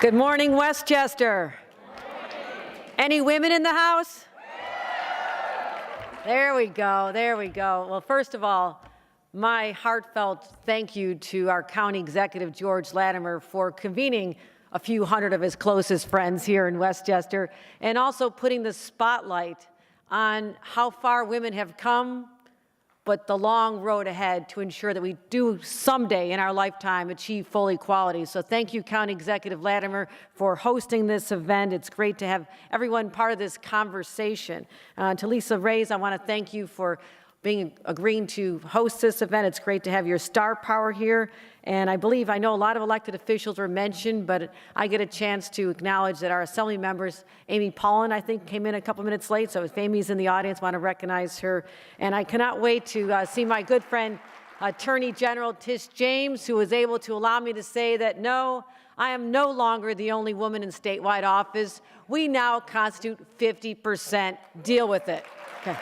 Good morning, Westchester. Any women in the house? There we go, there we go. Well, first of all, my heartfelt thank you to our county executive, George Latimer, for convening a few hundred of his closest friends here in Westchester, and also putting the spotlight on how far women have come, but the long road ahead to ensure that we do someday in our lifetime achieve full equality. So thank you, County Executive Latimer, for hosting this event. It's great to have everyone part of this conversation. To Lisa Reyes, I want to thank you for agreeing to host this event. It's great to have your star power here. And I know a lot of elected officials were mentioned, but I get a chance to acknowledge that our Assembly members, Amy Paulin, I think, came in a couple minutes late. So if Amy's in the audience, I want to recognize her. And I cannot wait to see my good friend, Attorney General Tish James, who was able to allow me to say that, no, I am no longer the only woman in statewide office. We now constitute 50%. Deal with it. Okay.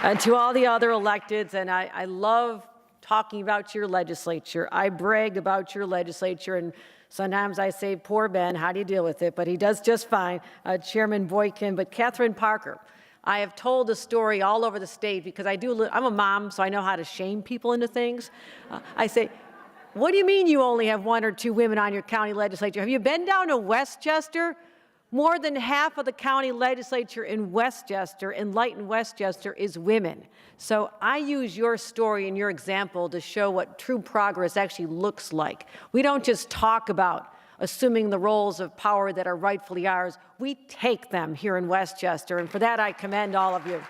And to all the other electeds, and I love talking about your legislature. I brag about your legislature, and sometimes I say, poor Ben, how do you deal with it? But he does just fine, Chairman Boykin. But Catherine Parker, I have told the story all over the state because I'm a mom, so I know how to shame people into things. I say, what do you mean you only have 1 or 2 women on your county legislature? Have you been down to Westchester? More than half of the county legislature in Westchester, enlightened Westchester, is women. So I use your story and your example to show what true progress actually looks like. We don't just talk about assuming the roles of power that are rightfully ours. We take them here in Westchester, and for that I commend all of you.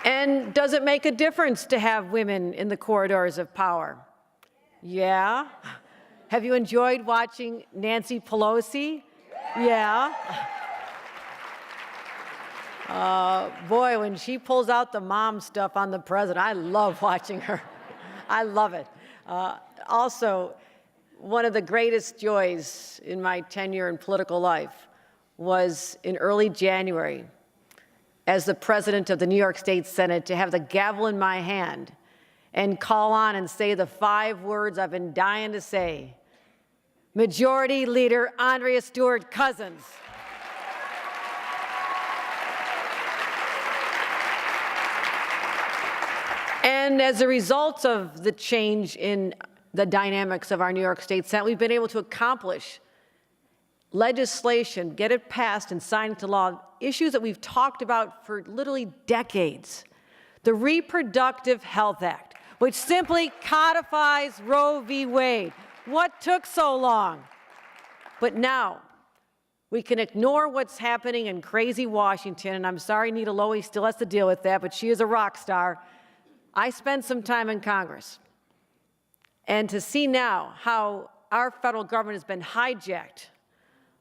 And does it make a difference to have women in the corridors of power? Yeah. Have you enjoyed watching Nancy Pelosi? Yeah. Boy, when she pulls out the mom stuff on the president, I love watching her. I love it. Also, one of the greatest joys in my tenure in political life was in early January, as the president of the New York State Senate, to have the gavel in my hand and call on and say the 5 words I've been dying to say. Majority Leader Andrea Stewart-Cousins. And as a result of the change in the dynamics of our New York State Senate, we've been able to accomplish legislation, get it passed and signed into law, issues that we've talked about for literally decades. The Reproductive Health Act, which simply codifies Roe v. Wade. What took so long? But now we can ignore what's happening in crazy Washington, and I'm sorry Nita Lowey still has to deal with that, but she is a rock star. I spent some time in Congress, and to see now how our federal government has been hijacked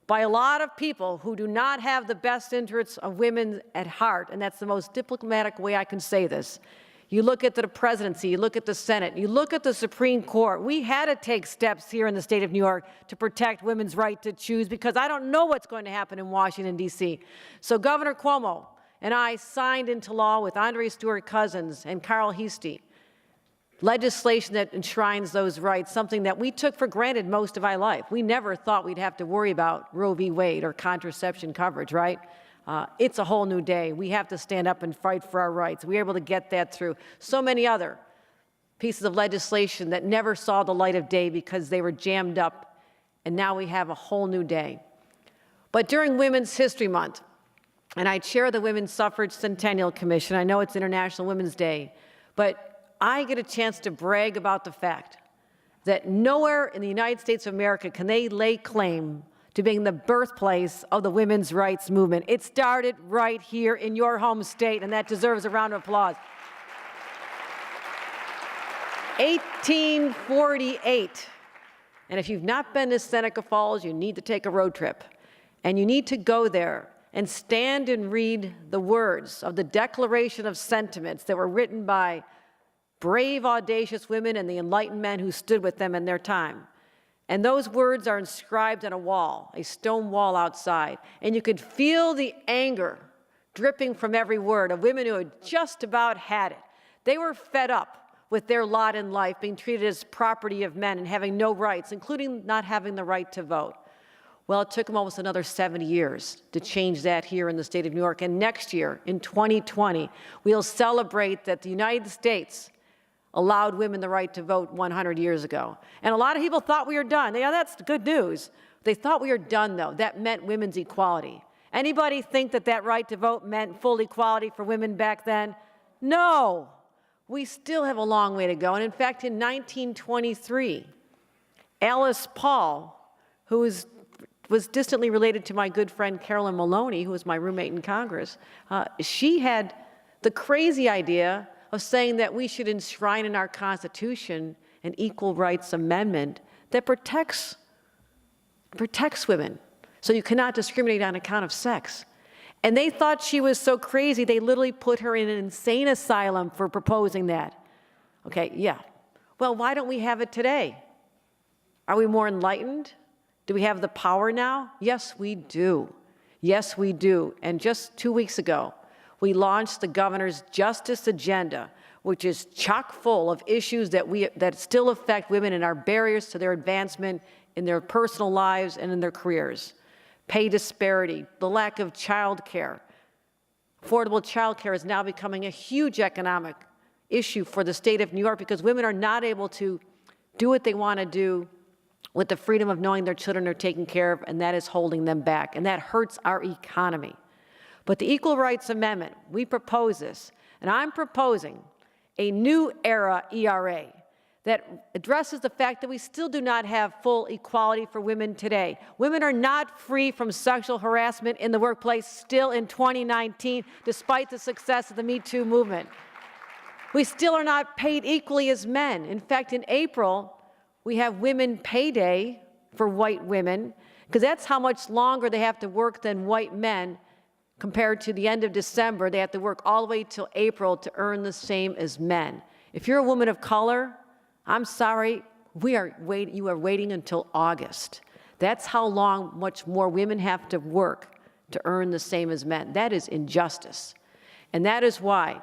by a lot of people who do not have the best interests of women at heart, and that's the most diplomatic way I can say this. You look at the presidency, you look at the Senate, you look at the Supreme Court. We had to take steps here in the state of New York to protect women's right to choose because I don't know what's going to happen in Washington, D.C. So Governor Cuomo and I signed into law with Andrea Stewart-Cousins and Carl Heastie legislation that enshrines those rights, something that we took for granted most of our life. We never thought we'd have to worry about Roe v. Wade or contraception coverage, right? It's a whole new day. We have to stand up and fight for our rights. We were able to get that through. So many other pieces of legislation that never saw the light of day because they were jammed up, and now we have a whole new day. But during Women's History Month, and I chair the Women's Suffrage Centennial Commission, I know it's International Women's Day, but I get a chance to brag about the fact that nowhere in the United States of America can they lay claim to being the birthplace of the women's rights movement. It started right here in your home state, and that deserves a round of applause. 1848. And if you've not been to Seneca Falls, you need to take a road trip. And you need to go there and stand and read the words of the Declaration of Sentiments that were written by brave, audacious women and the enlightened men who stood with them in their time. And those words are inscribed on a wall, a stone wall outside. And you could feel the anger dripping from every word of women who had just about had it. They were fed up with their lot in life, being treated as property of men and having no rights, including not having the right to vote. Well, it took them almost another 70 years to change that here in the state of New York. And next year, in 2020, we'll celebrate that the United States allowed women the right to vote 100 years ago. And a lot of people thought we were done. Yeah, that's good news. They thought we were done, though. That meant women's equality. Anybody think that that right to vote meant full equality for women back then? No. We still have a long way to go. And in fact, in 1923, Alice Paul, who was distantly related to my good friend Carolyn Maloney, who was my roommate in Congress, she had the crazy idea of saying that we should enshrine in our Constitution an equal rights amendment that protects women. So you cannot discriminate on account of sex. And they thought she was so crazy, they literally put her in an insane asylum for proposing that. Okay, yeah. Well, why don't we have it today? Are we more enlightened? Do we have the power now? Yes, we do. Yes, we do. And just 2 weeks ago, we launched the governor's justice agenda, which is chock full of issues that still affect women and are barriers to their advancement in their personal lives and in their careers. Pay disparity, the lack of child care. Affordable child care is now becoming a huge economic issue for the state of New York because women are not able to do what they want to do with the freedom of knowing their children are taken care of, and that is holding them back, and that hurts our economy. But the Equal Rights Amendment, we propose this, and I'm proposing a new era ERA that addresses the fact that we still do not have full equality for women today. Women are not free from sexual harassment in the workplace still in 2019, despite the success of the Me Too movement. We still are not paid equally as men. In fact, in April, we have Women Pay Day for white women, because that's how much longer they have to work than white men. Compared to the end of December, they have to work all the way till April to earn the same as men. If you're a woman of color, I'm sorry, you are waiting until August. That's how much more women have to work to earn the same as men. That is injustice. And that is why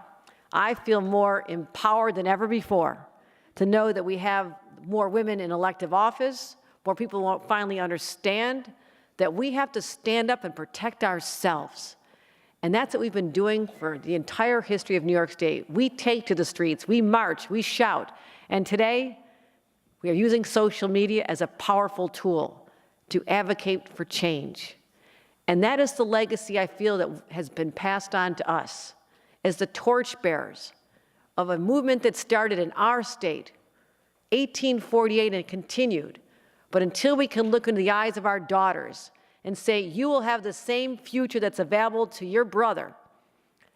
I feel more empowered than ever before to know that we have more women in elective office, more people won't finally understand that we have to stand up and protect ourselves. And that's what we've been doing for the entire history of New York State. We take to the streets, we march, we shout. And today, we are using social media as a powerful tool to advocate for change. And that is the legacy I feel that has been passed on to us as the torchbearers of a movement that started in our state, 1848, and continued. But until we can look into the eyes of our daughters and say, you will have the same future that's available to your brother,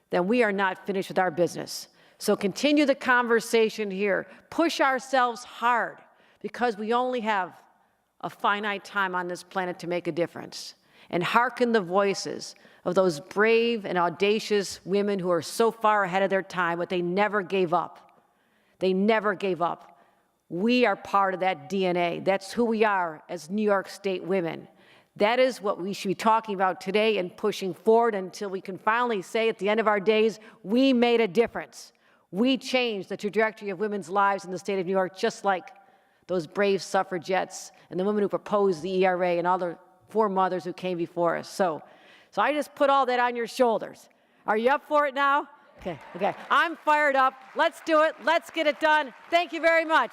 then we are not finished with our business. So continue the conversation here. Push ourselves hard, because we only have a finite time on this planet to make a difference. And hearken the voices of those brave and audacious women who are so far ahead of their time, but they never gave up. They never gave up. We are part of that DNA. That's who we are as New York State women. That is what we should be talking about today and pushing forward until we can finally say at the end of our days, we made a difference. We changed the trajectory of women's lives in the state of New York, just like those brave suffragettes and the women who proposed the ERA and all the foremothers who came before us. So I just put all that on your shoulders. Are you up for it now? Okay. I'm fired up. Let's do it. Let's get it done. Thank you very much.